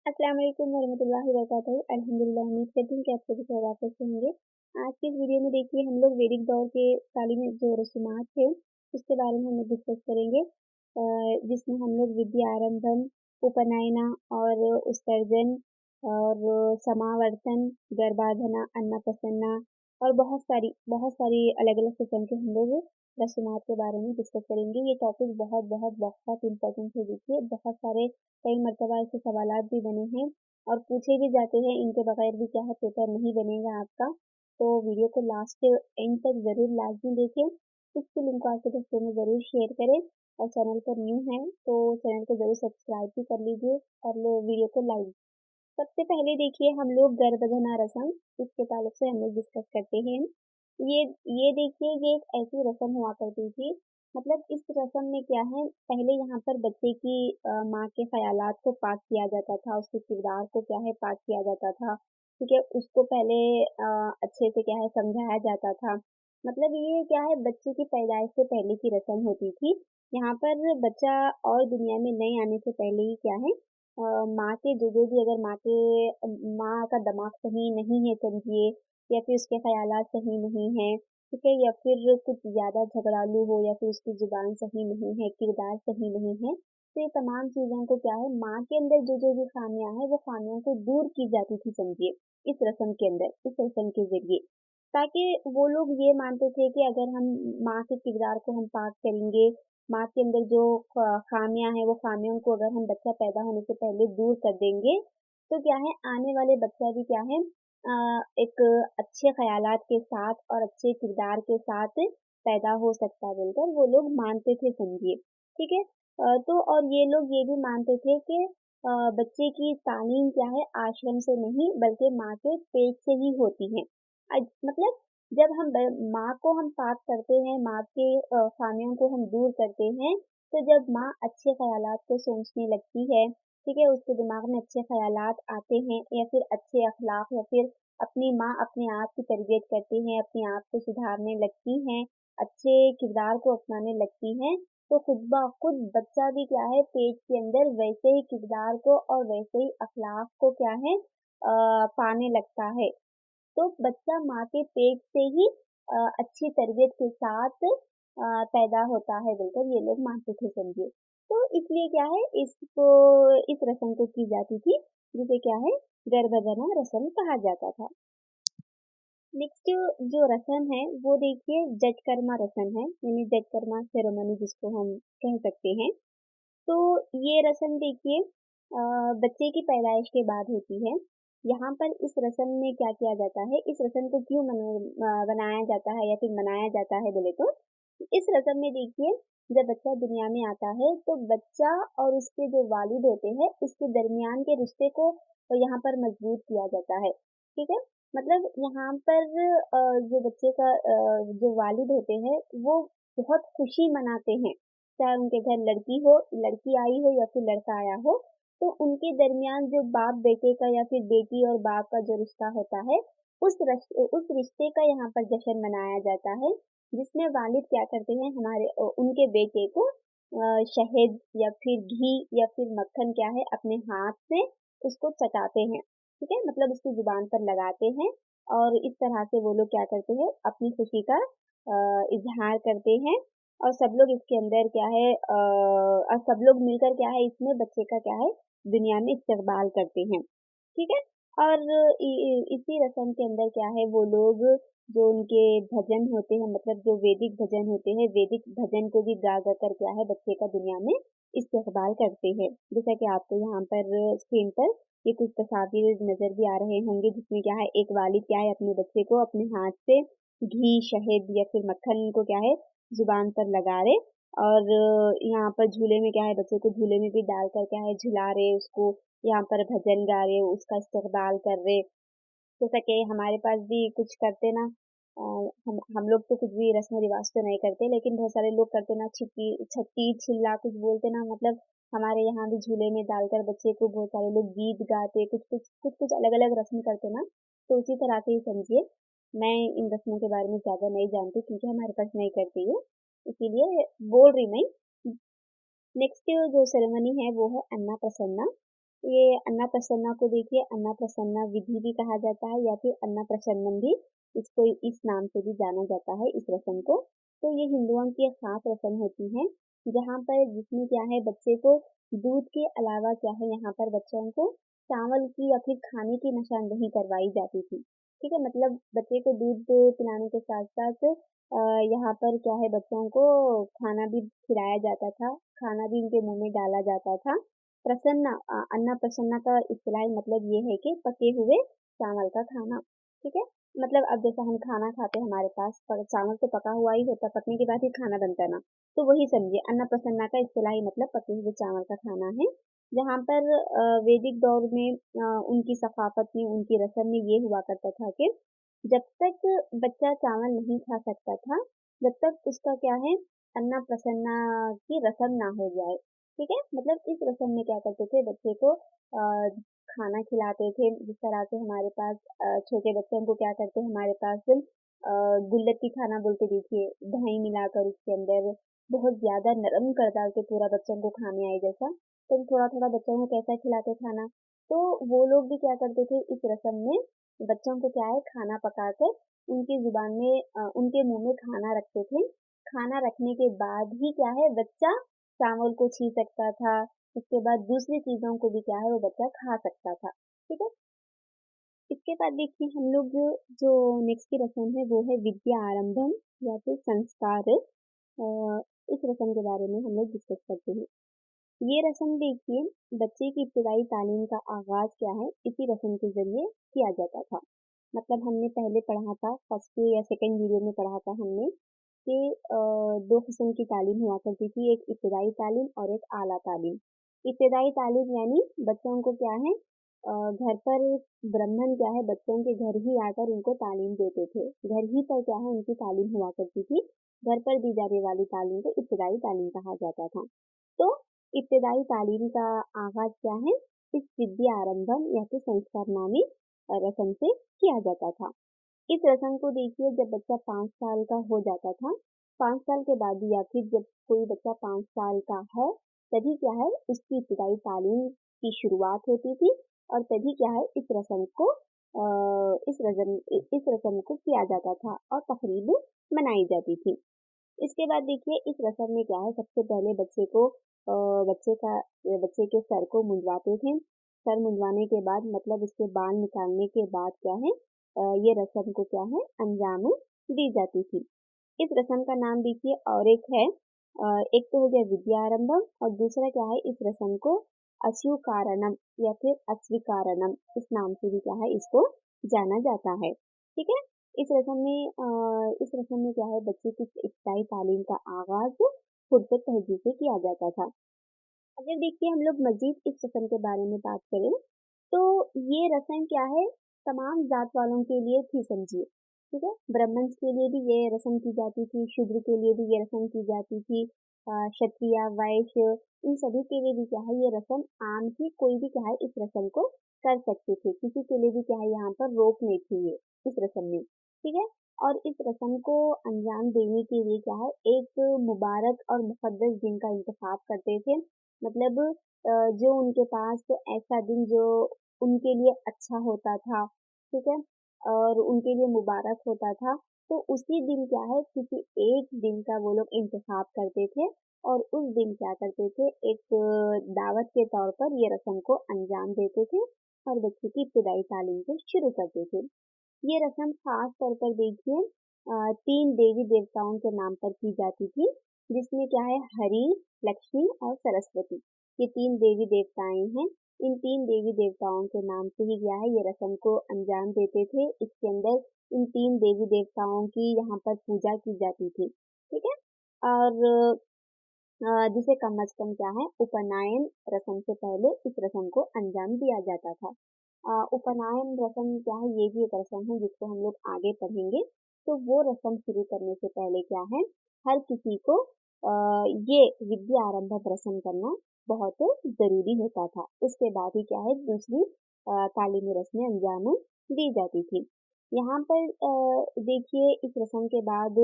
अस्सलाम वालेकुम वरहमतुल्लाहि वबरकातुहू। अल्हम्दुलिल्लाह, उम्मीद करती हूँ कि आप सभी खैरियत से होंगे। आज की इस वीडियो में देखिए हम लोग वैदिक दौर के तालीमी जो रसूमात थे उसके बारे में हम लोग डिस्कस करेंगे, जिसमें हम लोग विद्यारंभम, उपनयना और उत्सर्जन और समावर्तन, गर्भाधान, अन्नप्राशन और बहुत सारी अलग-अलग किस्म के हम लोग रसूमात के बारे में डिस्कस करेंगे। ये टॉपिक बहुत बहुत बहुत इम्पोर्टेंट है। देखिए बहुत सारे कई मर्तबा ऐसे सवालात भी बने हैं और पूछे भी जाते हैं। इनके बगैर भी क्या है पेपर नहीं बनेगा आपका। तो वीडियो को लास्ट एंड तक ज़रूर लाजमी देखें। इसकी लिंक को आपके दोस्तों में ज़रूर शेयर करें और चैनल पर न्यू हैं तो चैनल को ज़रूर सब्सक्राइब भी कर लीजिए और वीडियो को लाइक। सबसे पहले देखिए हम लोग गर्भधारण रस्म, इसके ताल्लुक से हम लोग डिस्कस करते हैं। ये ये देखिए ये एक ऐसी रस्म हुआ करती थी। मतलब इस रस्म में क्या है, पहले यहाँ पर बच्चे की माँ के ख़यालात को पाक किया जाता था, उसके किरदार को क्या है पाक किया जाता था, ठीक है। उसको पहले अच्छे से क्या है समझाया जाता था। मतलब ये क्या है बच्चे की पैदाइश से पहले की रस्म होती थी। यहाँ पर बच्चा और दुनिया में नहीं आने से पहले ही क्या है माँ के जो भी अगर माँ का दिमाग सही नहीं है समझिए, या फिर उसके ख़यालात सही नहीं हैं, ठीक है, या फिर कुछ ज़्यादा झगड़ालू हो या फिर उसकी ज़ुबान सही नहीं है, किरदार सही नहीं है, तो ये तमाम चीज़ों को क्या है माँ के अंदर जो भी ख़ामियाँ हैं वो ख़ामियों को दूर की जाती थी समझिए, इस रस्म के अंदर, इस रस्म के ज़रिए। ताकि वो लोग ये मानते थे कि अगर हम माँ के किरदार को हम पाक करेंगे, माँ के अंदर जो ख़ामियाँ हैं वो ख़ामियों को अगर हम बच्चा पैदा होने से पहले दूर कर देंगे, तो क्या है आने वाले बच्चा भी क्या है एक अच्छे ख़यालात के साथ और अच्छे किरदार के साथ पैदा हो सकता है बोलकर वो लोग मानते थे समझिए, ठीक है। तो और ये लोग ये भी मानते थे कि बच्चे की तालीम क्या है आश्रम से नहीं बल्कि माँ के पेट से ही होती है। मतलब जब हम माँ को हम पाक करते हैं, माँ के खामियों को हम दूर करते हैं, तो जब माँ अच्छे ख़यालात को सोचने लगती है, ठीक है, उसके दिमाग में अच्छे ख़यालात आते हैं या फिर अच्छे अखलाक या फिर अपनी माँ अपने आप की तरबियत करती हैं, अपने आप को सुधारने लगती हैं, अच्छे किरदार को अपनाने लगती हैं, तो खुद ब खुद बच्चा भी क्या है पेट के अंदर वैसे ही किरदार को और वैसे ही अखलाक को क्या है पाने लगता है। तो बच्चा माँ के पेट से ही अच्छी तरबियत के साथ पैदा होता है बोलकर ये लोग मानते थे समझिए। तो इसलिए क्या है इसको इस रस्म को की जाती थी जिसे क्या है गर्भधारण रस्म कहा जाता था। नेक्स्ट जो रस्म है वो देखिए जटकर्मा रस्म है, यानी जटकर्मा सेरेमनी जिसको हम कह सकते हैं। तो ये रस्म देखिए बच्चे की पैदाइश के बाद होती है। यहाँ पर इस रस्म में क्या किया जाता है, इस रस्म को क्यों बनाया जाता है या फिर मनाया जाता है बोले तो इस रस्म में देखिए जब बच्चा दुनिया में आता है तो बच्चा और उसके जो वालिद होते हैं उसके दरमियान के रिश्ते को यहाँ पर मजबूत किया जाता है, ठीक है। मतलब यहाँ पर जो बच्चे का जो वालिद होते हैं वो बहुत खुशी मनाते हैं, चाहे उनके घर लड़की आई हो या फिर लड़का आया हो, तो उनके दरमियान जो बाप बेटे का या फिर बेटी और बाप का जो रिश्ता होता है उस रिश्ते का यहाँ पर जश्न मनाया जाता है, जिसमें वालिद क्या करते हैं उनके बेटे को शहद या फिर घी या फिर मक्खन क्या है अपने हाथ से उसको चटाते हैं, ठीक है, मतलब उसकी जुबान पर लगाते हैं और इस तरह से वो लोग क्या करते हैं अपनी खुशी का इजहार करते हैं। और सब लोग इसके अंदर क्या है और सब लोग मिलकर क्या है इसमें बच्चे का क्या है दुनिया में इस्तकबाल करते हैं, ठीक है। और इसी रस्म के अंदर क्या है वो लोग जो उनके भजन होते हैं, मतलब जो वैदिक भजन होते हैं, वैदिक भजन को भी गा गा कर क्या है बच्चे का दुनिया में इस्तकबाल करते हैं। जैसा कि आपको यहाँ पर स्क्रीन पर ये कुछ तस्वीर नजर भी आ रहे होंगे जिसमें क्या है एक वालिद क्या है अपने बच्चे को अपने हाथ से घी शहद या फिर मक्खन को क्या है जुबान पर लगा रहे और यहाँ पर झूले में क्या है बच्चे को झूले में भी डालकर क्या है झुला रहे उसको, यहाँ पर भजन गा रहे उसका इस्तकबाल कर रहे। जैसा कि हमारे पास भी कुछ करते ना हम लोग तो कुछ भी रस्म रिवाज तो नहीं करते लेकिन बहुत सारे लोग करते ना छिपी छत्ती छिल्ला कुछ बोलते ना, मतलब हमारे यहाँ भी झूले में डालकर बच्चे को बहुत सारे लोग गीत गाते कुछ अलग अलग रस्म करते ना, तो उसी तरह से ही समझिए। मैं इन रस्मों के बारे में ज़्यादा नहीं जानती क्योंकि हमारे पास नहीं करती है, इसीलिए बोल रही मैं। नेक्स्ट जो सेरेमनी है वो है अन्ना प्रसन्ना। ये अन्नप्रसन्ना को देखिए अन्नप्रसन्ना विधि भी कहा जाता है या फिर अन्नप्रसन्नम भी इसको इस नाम से भी जाना जाता है इस रस्म को। तो ये हिंदुओं की एक खास रस्म होती है जहाँ पर जिसमें क्या है बच्चे को दूध के अलावा क्या है यहाँ पर बच्चों को चावल की या फिर खाने की निशानदेही करवाई जाती थी। ठीक है, मतलब बच्चे को दूध पिलाने के साथ साथ यहाँ पर क्या है बच्चों को खाना भी खिलाया जाता था, खाना भी उनके मुंह में डाला जाता था। प्रसन्ना अन्ना प्रसन्ना का इस्तिलाही मतलब ये है कि पके हुए चावल का खाना। ठीक है, मतलब अब जैसा हम खाना खाते हैं हमारे पास चावल तो पका हुआ ही होता, पकने के बाद ही खाना बनता है ना, तो वही समझिए अन्ना प्रसन्ना का इस्तिलाही मतलब पके हुए चावल का खाना है। जहाँ पर वैदिक दौर में उनकी सकाफत में उनकी रस्म में ये हुआ करता था कि जब तक बच्चा चावल नहीं खा सकता था, जब तक उसका क्या है अन्ना प्रसन्ना की रस्म ना हो जाए। ठीक है, मतलब इस रस्म में क्या करते थे बच्चे को खाना खिलाते थे। जिस तरह से हमारे पास छोटे बच्चों को क्या करते हैं हमारे पास गुल्लकी खाना बोलते देखिए, दही मिलाकर उसके अंदर बहुत ज्यादा नरम कर डालते पूरा बच्चों को खाने आए जैसा, तो थोड़ा थोड़ा बच्चों को कैसा खिलाते खाना। तो वो लोग भी क्या करते थे इस रस्म में बच्चों को क्या है खाना पकाकर उनकी जुबान में उनके मुंह में खाना रखते थे। खाना रखने के बाद ही क्या है बच्चा चावल को छी सकता था, उसके बाद दूसरी चीजों को भी क्या है वो बच्चा खा सकता था। ठीक है, इसके बाद देखिए हम लोग जो नेक्स्ट की रस्म है वो है विद्या आरंभम या फिर संस्कार। इस रस्म के बारे में हम लोग डिस्कस करते हैं। ये रस्म देखिए बच्चे की इब्तदाई तालीम का आगाज क्या है इसी रस्म के जरिए किया जाता था। मतलब हमने पहले पढ़ा था फर्स्ट या सेकंड वीडियो में पढ़ा था हमने कि दो किस्म की तालीम हुआ करती थी, एक इब्तदाई तालीम और एक आला तालीम। इब्तदाई तालीम यानी बच्चों को क्या है घर पर ब्राह्मण क्या है बच्चों के घर ही आकर उनको तालीम देते थे, घर ही पर क्या है उनकी तालीम हुआ करती थी। घर पर दी जाने वाली तालीम को इब्तदाई तालीम कहा जाता था। तो इब्तदाई तालीम का आगाज क्या है इस विद्या आरंभम या फिर संस्कार नामी रस्म से किया जाता था। इस रस्म को देखिए जब बच्चा 5 साल का हो जाता था, 5 साल के बाद या फिर जब कोई बच्चा 5 साल का है तभी क्या है उसकी इब्तदाई तालीम की शुरुआत होती थी और तभी क्या है इस रस्म को किया जाता था और तकरीब मनाई जाती थी। इसके बाद देखिए इस रस्म में क्या है सबसे पहले बच्चे को बच्चे के सर को मुंडवाते थे। सर मुंडवाने के बाद मतलब उसके बाल निकालने के बाद क्या है ये रस्म को क्या है अंजाम दी जाती थी। इस रस्म का नाम देखिए और एक है एक तो हो गया विद्यारंभम और दूसरा क्या है इस रस्म को अश्वकारणम या फिर अस्वीकारणम इस नाम से भी क्या है इसको जाना जाता है। ठीक है, इस रस्म में क्या है बच्चे की इब्तदाई तालीम का आगाज फुर्सत तहजीब से किया जाता था। अगर देखिए हम लोग मजीद इस रस्म के बारे में बात करें तो ये रस्म क्या है तमाम जात वालों के लिए थी समझिए। ठीक है, ब्राह्मण्स के लिए भी ये रस्म की जाती थी, शूद्र के लिए भी ये रस्म की जाती थी, क्षत्रिय वैश्य इन सभी के लिए भी क्या है ये रस्म आम थी, कोई भी क्या है इस रस्म को कर सकते थे, किसी के लिए भी क्या है यहाँ पर रोक नहीं थी ये इस रस्म में। ठीक है, और इस रस्म को अंजाम देने के लिए क्या है एक मुबारक और मुक़द्दस दिन का इंतखाब करते थे। मतलब जो उनके पास ऐसा दिन जो उनके लिए अच्छा होता था, ठीक है, और उनके लिए मुबारक होता था, तो उसी दिन क्या है किसी एक दिन का वो लोग इंतखाब करते थे और उस दिन क्या करते थे एक दावत के तौर पर ये रस्म को अंजाम देते थे और बच्चे की इब्तदाई तालीम को शुरू करते थे। ये रस्म खास तौर पर देखिए 3 देवी देवताओं के नाम पर की जाती थी, जिसमें क्या है हरि, लक्ष्मी और सरस्वती, ये 3 देवी देवताएं हैं। इन 3 देवी देवताओं के नाम से ही क्या है ये रस्म को अंजाम देते थे। इसके अंदर इन 3 देवी देवताओं की यहाँ पर पूजा की जाती थी। ठीक है, और जिसे कम अज कम क्या है उपनयन रस्म से पहले इस रस्म को अंजाम दिया जाता था। उपनयन रस्म क्या है ये भी एक रस्म है जिसको हम लोग आगे पढ़ेंगे। तो वो रस्म शुरू करने से पहले क्या है हर किसी को ये विद्या आरंभ रस्म करना बहुत जरूरी होता था, उसके बाद ही क्या है दूसरी तालीमी रस्में अंजाम दी जाती थी। यहाँ पर देखिए इस रस्म के बाद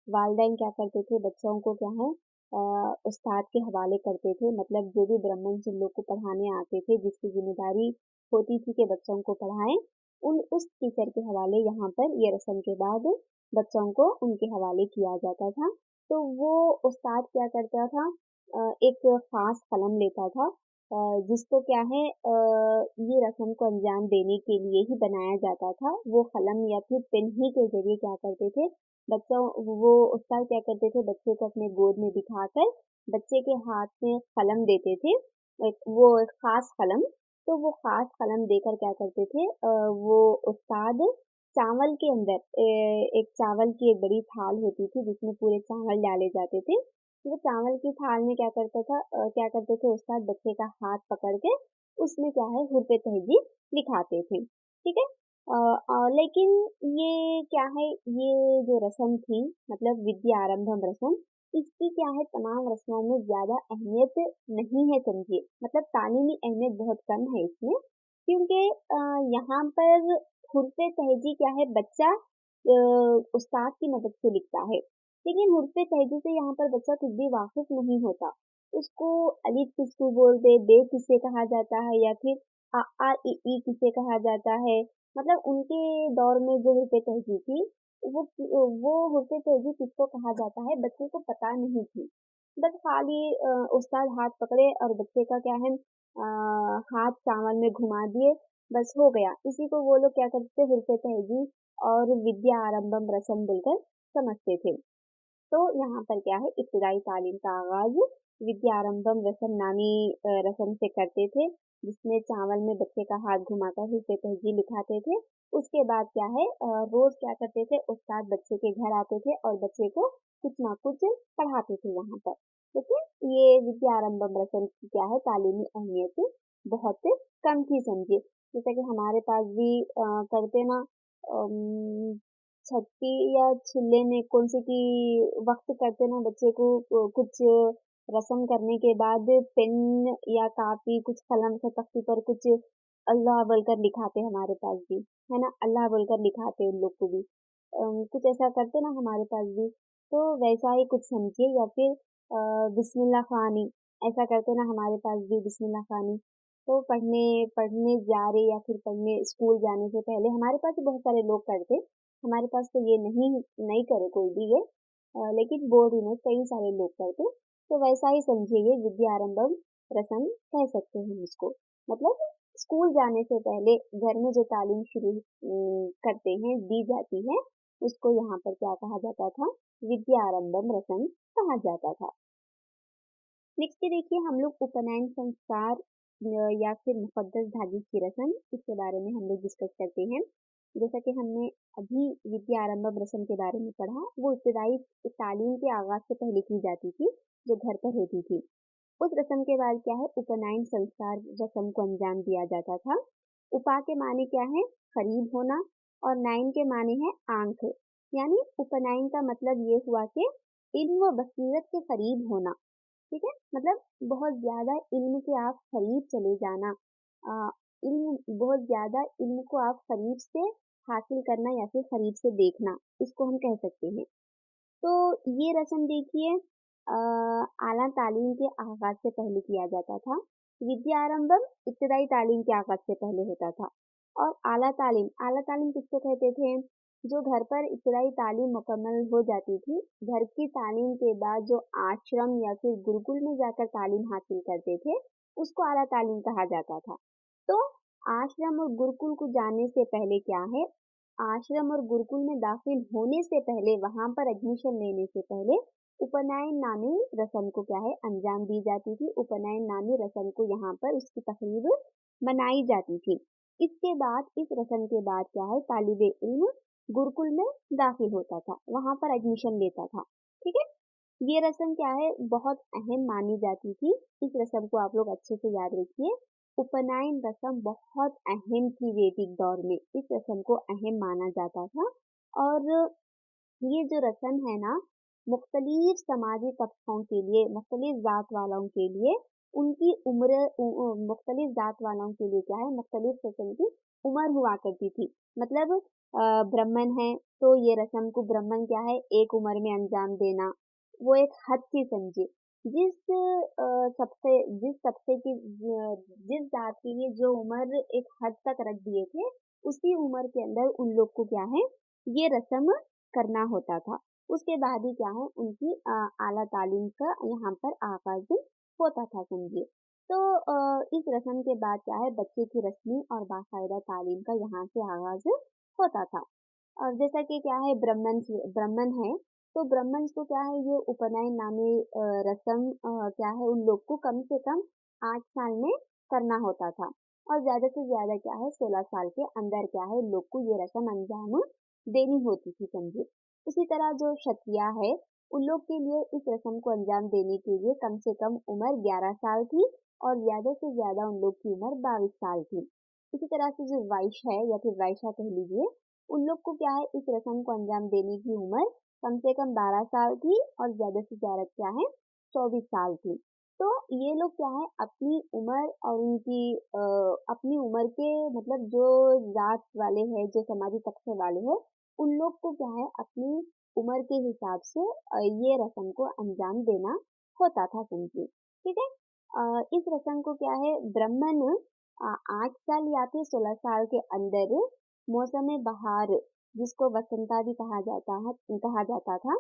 वालदैन क्या करते थे बच्चों को क्या है उस्ताद के हवाले करते थे। मतलब जो भी ब्राह्मण जिन लोग को पढ़ाने आते थे, जिसकी जिम्मेदारी होती थी कि बच्चों को पढ़ाएं, उस टीचर के हवाले यहाँ पर ये रस्म के बाद बच्चों को उनके हवाले किया जाता था। तो वो उस्ताद क्या करता था, एक खास कलम लेता था, जिसको क्या है ये रस्म को अंजाम देने के लिए ही बनाया जाता था। वो कलम या फिर पेन ही के जरिए क्या करते थे, बच्चों वो उस्ताद क्या करते थे, बच्चे को अपने गोद में बिठाकर बच्चे के हाथ में कलम देते थे, एक खास कलम। तो वो खास कलम देकर क्या करते थे, वो उस्ताद चावल के अंदर एक चावल की एक बड़ी थाल होती थी जिसमें पूरे चावल डाले जाते थे। वो चावल की थाल में क्या करता था, क्या करते थे उस्ताद, बच्चे का हाथ पकड़ के उसमें क्या है हुर्फ़े तहज़ीब लिखाते थे। ठीक है। लेकिन ये क्या है, ये जो रस्म थी, मतलब विद्या आरंभम रस्म, इसकी क्या है तमाम रस्मों में ज़्यादा अहमियत नहीं है समझिए। मतलब तालीमी अहमियत बहुत कम है इसमें, क्योंकि यहाँ पर हुर्फ़े तहज़ीब क्या है, बच्चा उस्ताद की मदद से लिखता है। लेकिन हुर्फ़े तहज़ीब से यहाँ पर बच्चा खुद भी वाकिफ़ नहीं होता। उसको अलिफ किसको बोलते, बे किसे कहा जाता है, या फिर अ, आ, इ, ई किसे कहा जाता है। मतलब उनके दौर में जो हुर्फ़े तहज़ीब थी, वो हुर्फ़े तहज़ीब किसको कहा जाता है, बच्चे को पता नहीं थी। बस खाली उस्ताद हाथ पकड़े और बच्चे का क्या है, हाथ चावल में घुमा दिए, बस हो गया। इसी को वो लोग क्या करते थे, हुर्फ़े तहज़ीब और विद्या आरंभम रस्म बोलकर समझते थे। तो यहाँ पर क्या है, इब्तिदाई तालीम का आगाज विद्या आरंभम रस्म नामी रस्म से करते थे, जिसमें चावल में बच्चे का हाथ घुमाकर हुर्फ़े तहज़ीब लिखाते थे। उसके बाद क्या है, रोज क्या करते थे, उस्ताद बच्चे के घर आते थे और बच्चे को कुछ ना कुछ पढ़ाते थे वहाँ पर। लेकिन ये विद्या आरंभम रस्म की क्या है तालीमी अहमियत बहुत कम थी समझिए। जैसा कि हमारे पास भी करते ना, छठी या छिल्ले में कौन सी की वक्त करते ना, बच्चे को कुछ रस्म करने के बाद पेन या कापी कुछ कलम से तख्ती पर कुछ अल्लाह बोलकर लिखाते, हमारे पास भी है ना, अल्लाह बोलकर लिखाते उन लोग को भी। कुछ ऐसा करते ना हमारे पास भी, तो वैसा ही कुछ समझिए। या फिर बिस्मिल्लाह खानी ऐसा करते ना हमारे पास भी, बिस्मिल्लाह खानी। तो पढ़ने पढ़ने जा रहे या फिर पढ़ने स्कूल जाने से पहले हमारे पास भी बहुत सारे लोग करते, हमारे पास तो ये नहीं नहीं करे कोई भी ये, लेकिन बोर्ड में कई सारे लोग करते। तो वैसा ही समझिए, ये विद्या आरंभम रस्म कह सकते हैं इसको। मतलब स्कूल जाने से पहले घर में जो तालीम शुरू करते हैं, दी जाती है, उसको यहाँ पर क्या कहा जाता था, विद्या आरंभम रस्म कहा जाता था। नेक्स्ट देखिए हम लोग उपनयन संस्कार या फिर मुकद्दस धागी की रस्म, इसके बारे में हम लोग डिस्कस करते हैं। जैसा कि हमने अभी विद्या आरंभम रस्म के बारे में पढ़ा, वो इब्तिदाई तालीम के आगाज से पहले की जाती थी, जो घर पर होती थी। उस रस्म के बाद क्या है, उपनयन संस्कार रस्म को अंजाम दिया जाता था। उपा के माने क्या है, करीब होना, और नयन के माने है आंख। यानी उपनयन का मतलब ये हुआ कि इल्म व बसीरत के करीब होना। ठीक है, मतलब बहुत ज्यादा इल्म के आप करीब चले जाना, इल्म बहुत ज्यादा इल्म को आप करीब से हासिल करना या फिर करीब से देखना, इसको हम कह सकते हैं। तो ये रस्म देखिए आला तालीम के आगाज से पहले किया जाता था। विद्या आरंभम इब्तिदाई तालीम के आगाज से पहले होता था। और आला तालीम किसको कहते थे, जो घर पर इब्तिदाई तालीम मुकम्मल हो जाती थी, घर की तालीम के बाद जो आश्रम या फिर गुरुकुल में जाकर तालीम हासिल करते थे, उसको आला तालीम कहा जाता था। तो आश्रम और गुरुकुल को जाने से पहले क्या है, आश्रम और गुरुकुल में दाखिल होने से पहले, वहां पर एडमिशन लेने से पहले उपनयन नामी रस्म को क्या है अंजाम दी जाती थी। उपनयन नामी रस्म को यहाँ पर उसकी तकरीब मनाई जाती थी। इसके बाद, इस रस्म के बाद क्या है, तालिबे इल्म गुरुकुल में दाखिल होता था, वहां पर एडमिशन लेता था। ठीक है, ये रस्म क्या है बहुत अहम मानी जाती थी। इस रस्म को आप लोग अच्छे से याद रखिए। उपनयन रस्म बहुत अहम थी वैदिक दौर में, इस रस्म को अहम माना जाता था। और ये जो रस्म है ना, मुख्तलिफ समाजी तबकों के लिए, मुख्तलिफ जात वालों के लिए, उनकी उम्र मुख्तलिफ जात वालों के लिए क्या है, मुख्तलिफ किस्म की उम्र हुआ करती थी। मतलब ब्राह्मण है तो ये रस्म को ब्राह्मण क्या है एक उम्र में अंजाम देना, वो एक हद थी समझिए। जिस तबके की जिस जात के लिए जो उम्र एक हद तक रख दिए थे, उसी उम्र के अंदर उन लोग को क्या है ये रस्म करना होता था। उसके बाद ही क्या है उनकी आला तालीम का यहाँ पर आगाज होता था समझिए। तो इस रस्म के बाद क्या है बच्चे की रस्मी और बाकायदा तालीम का यहाँ से आगाज होता था। और जैसा कि क्या है ब्राह्मण है, तो ब्राह्मण्स को क्या है ये उपनयन नामी रस्म क्या है उन लोग को कम से कम 8 साल में करना होता था और ज्यादा से ज्यादा क्या है 16 साल के अंदर क्या है लोग को ये रस्म अंजाम देनी होती थी समझिए। उसी तरह जो क्षत्रिय है उन लोग के लिए इस रस्म को अंजाम देने के लिए कम से कम उम्र 11 साल थी और ज्यादा से ज्यादा उन लोग की उम्र 22 साल थी। इसी तरह से जो वैश्य है या फिर वैश्या कह लीजिए, उन लोग को क्या है इस रस्म को अंजाम देने की उम्र कम से कम 12 साल थी और ज्यादा से ज्यादा क्या है 24 साल थी। तो ये लोग क्या है अपनी उम्र और उनकी अपनी उम्र के मतलब जो जात वाले हैं जो समाजी तबके वाले हैं उन लोग को क्या है अपनी उम्र के हिसाब से ये रस्म को अंजाम देना होता था समझिए। ठीक है। इस रस्म को क्या है ब्राह्मण 8 साल या फिर 16 साल के अंदर मौसम बहार जिसको वसंता भी कहा जाता था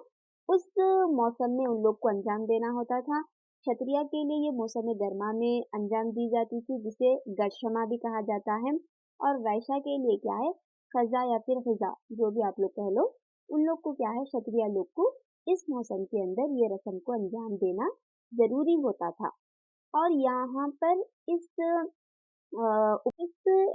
उस मौसम में उन लोग को अंजाम देना होता था। क्षत्रिय के लिए ये मौसम गर्मा में अंजाम दी जाती थी जिसे गर्शमा भी कहा जाता है। और वैश्या के लिए क्या है खजा या फिर खिजा जो भी आप लोग कह लो, उन लोग को क्या है क्षत्रिय लोग को इस मौसम के अंदर ये रस्म को अंजाम देना जरूरी होता था। और यहाँ पर इस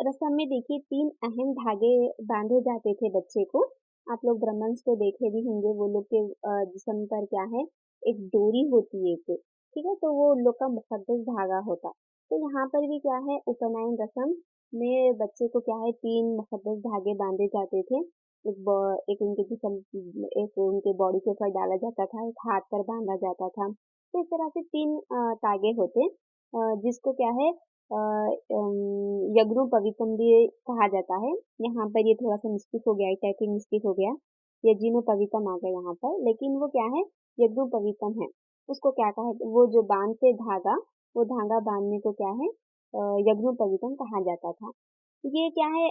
रस्म में देखिए 3 अहम धागे बांधे जाते थे बच्चे को। आप लोग ब्राह्मण्स को देखे भी होंगे वो लोग के जिस्म पर क्या है एक डोरी होती है एक, ठीक है, तो वो उन लोग का मुकद्दस धागा होता। तो यहाँ पर भी क्या है उपनयन रस्म में बच्चे को क्या है 3 मुकद्दस धागे बांधे जाते थे। एक उनके जिस्म एक उनके बॉडी के ऊपर डाला जाता था, एक हाथ पर बांधा जाता था। तो इस तरह से 3 तागे होते जिसको क्या है यज्ञो पवित्रम भी कहा जाता है। यहाँ पर ये थोड़ा सा मिस्टेक हो गया है, टाइपिंग मिस्टेक हो गया, यज्ञो पवित्रम आ गया यहाँ पर, लेकिन वो क्या है यज्ञो पवित्रम है। उसको क्या कहा वो जो बांधते धागा वो धागा बांधने को क्या है यज्ञो पवित्रम कहा जाता था। ये क्या है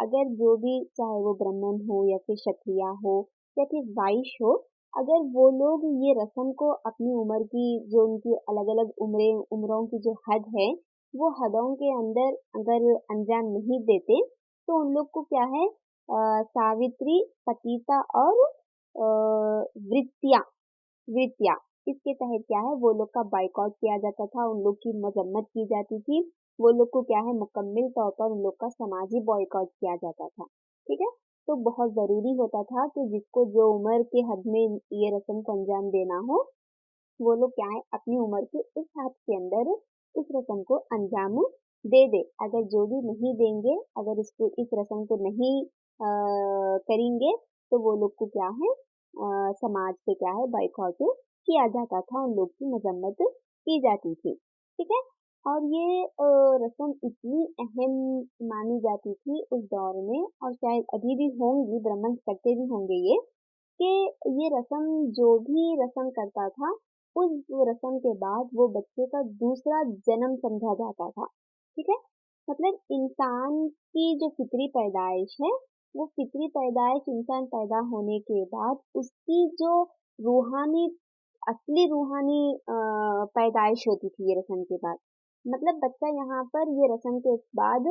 अगर जो भी चाहे वो ब्राह्मण हो या फिर क्षत्रिय हो या फिर वैश्य हो, अगर वो लोग ये रस्म को अपनी उम्र की जो उनकी अलग अलग उम्रों की जो हद है वो हदों के अंदर अगर अंजाम नहीं देते तो उन लोग को क्या है सावित्री पतिता और वृत्तिया वृत्तिया इसके तहत क्या है वो लोग का बाइकआउट किया जाता था, उन लोग की मजम्मत की जाती थी। वो लोग को क्या है मुकम्मल तौर पर उन लोग का समाजी बॉयकॉट किया जाता था। ठीक है। तो बहुत जरूरी होता था कि जिसको जो उम्र के हद में ये रस्म को अंजाम देना हो वो लोग क्या है अपनी उम्र के इस हद के अंदर इस रस्म को अंजाम दे दे। अगर जो भी नहीं देंगे, अगर इसको इस रस्म को नहीं करेंगे तो वो लोग को क्या है समाज से क्या है बाइकआउट किया जाता था, उन लोग की मजम्मत की जाती थी। ठीक है। और ये रस्म इतनी अहम मानी जाती थी उस दौर में और शायद अभी भी होंगी, ब्राह्मण करते भी होंगे ये, कि ये रस्म जो भी रस्म करता था उस रस्म के बाद वो बच्चे का दूसरा जन्म समझा जाता था। ठीक है। मतलब इंसान की जो फितरी पैदाइश है वो फितरी पैदाइश इंसान पैदा होने के बाद उसकी जो रूहानी असली रूहानी पैदाइश होती थी ये रस्म के बाद। मतलब बच्चा यहाँ पर ये रस्म के बाद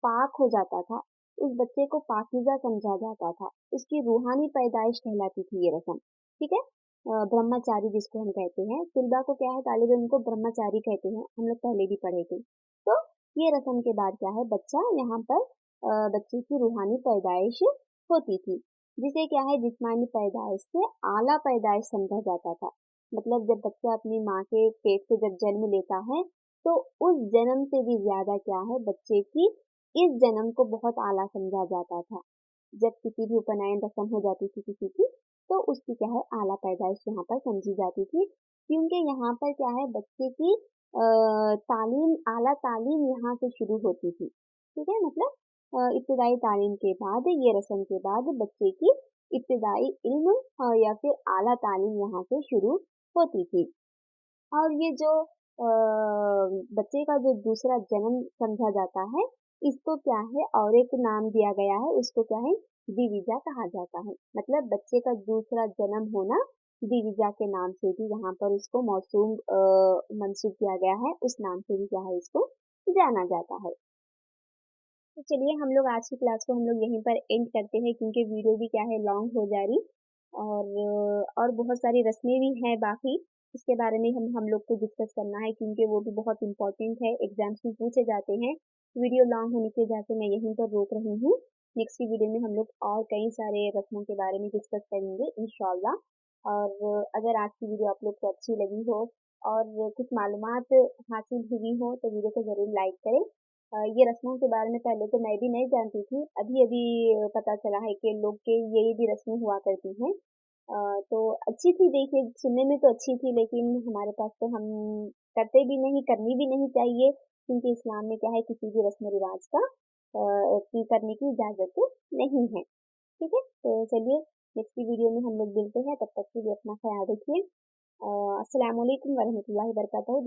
पाक हो जाता था, उस बच्चे को पाकीज़ा समझा जाता था, उसकी रूहानी पैदाइश कहलाती थी ये रस्म। ठीक है। ब्रह्मचारी जिसको हम कहते हैं, तुलबा को क्या है तालिब इल्म को ब्रह्मचारी कहते हैं, हम लोग पहले भी पढ़े थे। तो ये रस्म के बाद क्या है बच्चा यहाँ पर बच्चे की रूहानी पैदाइश होती थी, जिसे क्या है जिस्मानी पैदाइश से आला पैदाइश समझा जाता था। मतलब जब बच्चा अपनी माँ के पेट से जब जन्म लेता है तो उस जन्म से भी ज्यादा क्या है बच्चे की इस जन्म को बहुत आला समझा जाता था। जब किसी भी उपनयन रस्म हो जाती थी किसी की तो उसकी क्या है आला पैदाइश यहाँ पर समझी जाती थी, क्योंकि यहाँ पर क्या है बच्चे की तालीम आला तालीम यहाँ से शुरू होती थी। ठीक है। मतलब इब्तिदाई तालीम के बाद ये रस्म के बाद बच्चे की इब्तिदाई इल्म या फिर आला तालीम यहाँ से शुरू होती थी। और ये जो बच्चे का जो दूसरा जन्म समझा जाता है, इसको क्या है और एक नाम दिया गया है, उसको क्या है, दिविजा कहा जाता है। मतलब बच्चे का दूसरा जन्म होना दिविजा के नाम से भी यहाँ पर उसको मौसूम मंसूब किया गया है, उस नाम से भी क्या है इसको जाना जाता है। तो चलिए हम लोग आज की क्लास को हम लोग यहीं पर एंड करते हैं, क्योंकि वीडियो भी क्या है लॉन्ग हो जा रही, और बहुत सारी रस्में भी हैं बाकी, इसके बारे में हम लोग को डिस्कस करना है, क्योंकि वो भी बहुत इंपॉर्टेंट है, एग्जाम्स में पूछे जाते हैं। वीडियो लॉन्ग होने की वजह से मैं यहीं पर रोक रही हूँ। नेक्स्ट की वीडियो में हम लोग और कई सारे रस्मों के बारे में डिस्कस करेंगे इंशाल्लाह। और अगर आज की वीडियो आप लोग को अच्छी लगी हो और कुछ मालूमात हासिल हुई हो तो वीडियो को ज़रूर लाइक करें। ये रस्मों के बारे में पहले तो मैं भी नहीं जानती थी, अभी अभी पता चला है कि लोग के ये भी रस्में हुआ करती हैं। तो अच्छी थी, देखिए सुनने में तो अच्छी थी, लेकिन हमारे पास तो हम करते भी नहीं, करनी भी नहीं चाहिए, क्योंकि इस्लाम में क्या है किसी भी रस्म रिवाज का की करने की इजाज़त नहीं है। ठीक है, तो चलिए नेक्स्ट की वीडियो में हम लोग मिलते हैं, तब तक के लिए अपना ख्याल रखिए। अस्सलाम वालेकुम वरहमतुल्लाहि वबरकातुहू।